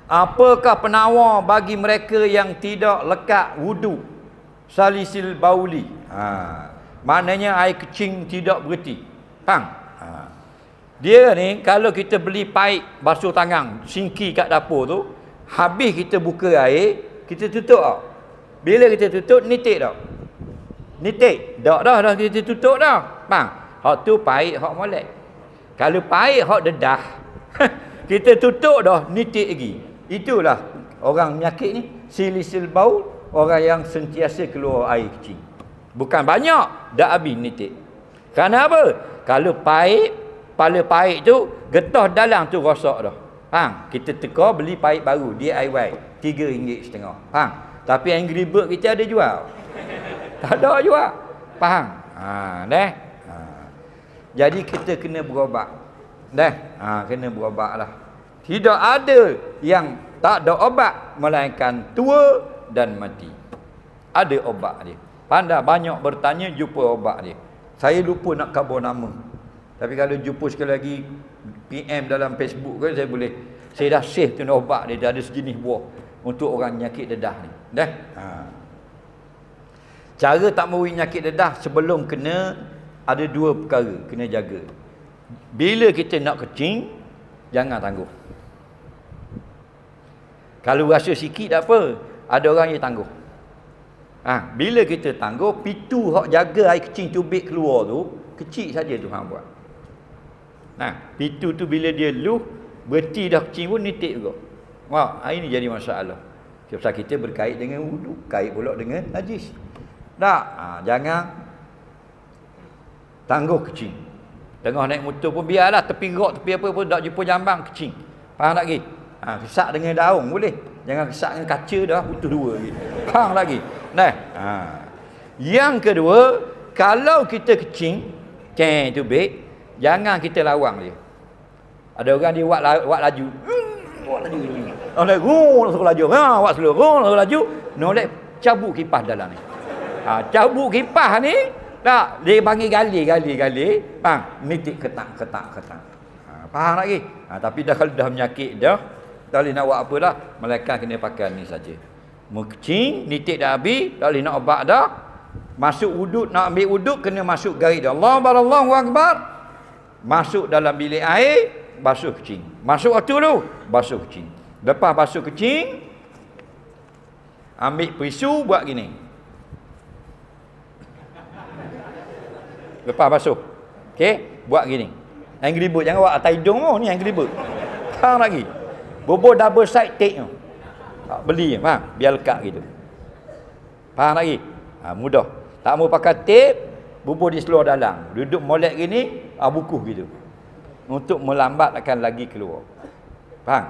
Apakah penawar bagi mereka yang tidak lekat wudu? Salisil bauli. Maknanya air kecing tidak berhenti. Faham? Dia ni kalau kita beli paip basuh tangan, singki kat dapur tu, habis kita buka air, kita tutup tak? Bila kita tutup, nitik tak? Nitik. Dah kita tutup dah. Faham? Hak tu paip, hak molek. Kalau paip hak dedah, kita tutup dah, nitik lagi. Itulah orang penyakit ni, silisil baul, orang yang sentiasa keluar air kecil. Bukan banyak, dah habis nitik. Kerana apa? Kalau paip, kepala paip tu, getah dalam tu rosak dah. Faham? Kita tekar beli paip baru, DIY, RM3.5. Faham? Tapi Angry Bird kita ada jual. Tak ada jual. Faham? Jadi kita kena berobat. Kena berobat lah. Tidak ada yang tak ada obat melainkan tua dan mati. Ada obat dia. Pandai banyak bertanya jumpa obat dia. Saya lupa nak kabur nama. Tapi kalau jumpa sekali lagi PM dalam Facebook kan saya dah save tu obat dia, dah ada sejenis buah untuk orang penyakit dedah ni. Cara tak mau penyakit dedah sebelum kena ada dua perkara kena jaga. Bila kita nak kecing, jangan tangguh. Kalau rasa sikit tak apa, ada orang yang tangguh. Bila kita tangguh, pitu hak jaga air kecing tubik keluar tu, kecil saja tu hang buat. Pitu tu bila dia luh, berhenti dah kecing pun nitik juga. Ini jadi masalah. Sebab kita berkait dengan wudu, kait pula dengan najis. Jangan tangguh kecing. Tengah naik motor pun biarlah, tepi gerak, tepi apa pun tak jumpa jambang kecing. Faham tak lagi? Kesak dengan daun boleh. Jangan kesak dengan kaca dah, putus dua lagi. Faham lagi? Yang kedua, kalau kita kecing, tubik, jangan kita lawang dia. Ada orang dia buat laju. Buat laju. Nolak laju. Buat slow laju. Nolak cabut kipas dalam ni. Cabut kipas ni, tak, dia panggil gali. Bang, nitik ketak. Faham lagi? Tapi dah kalau dah menyakit dah, tak boleh nak buat apa dah, malaikat kena pakai ni saja. Mengkecing, nitik dah habis, tak boleh nak obat dah. Masuk wuduk, nak ambil wuduk kena masuk garis dah. Allahu akbar. Masuk dalam bilik air, basuh kecing. Masuk waktu tu, basuh kecing. Lepas basuh kecing, ambil perisu buat gini. Lepas basuh. Okey, buat gini. Angry Bird, jangan buat atas hidung tu, ni Angry Bird. Faham lagi? Bubur double side take tu. Beli, faham? Biar lekat gitu. Faham lagi? Mudah. Tak mau pakai tape, bubur di seluar dalam. Duduk molek gini, bukuh gitu. Untuk melambat akan lagi keluar. Faham?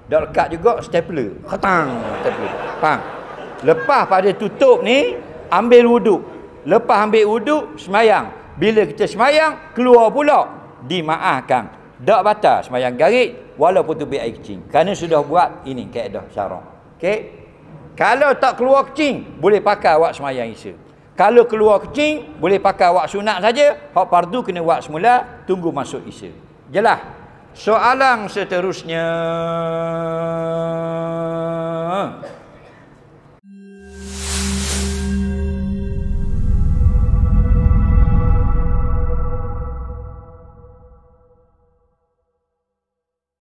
Dah lekat juga stapler. Stapler. Faham? Lepas pada tutup ni, ambil wuduk. Lepas ambil wuduk, semayang. Bila kita semayang, keluar pula, dimaafkan. Tak batal semayang garit, walaupun tu air kecing. Kerana sudah buat ini kaedah syarah. Okey? Kalau tak keluar kecing, boleh pakai awak semayang isya. Kalau keluar kecing, boleh pakai awak sunat saja. Hak fardu kena buat semula, tunggu masuk isya. Jelas? Soalan seterusnya.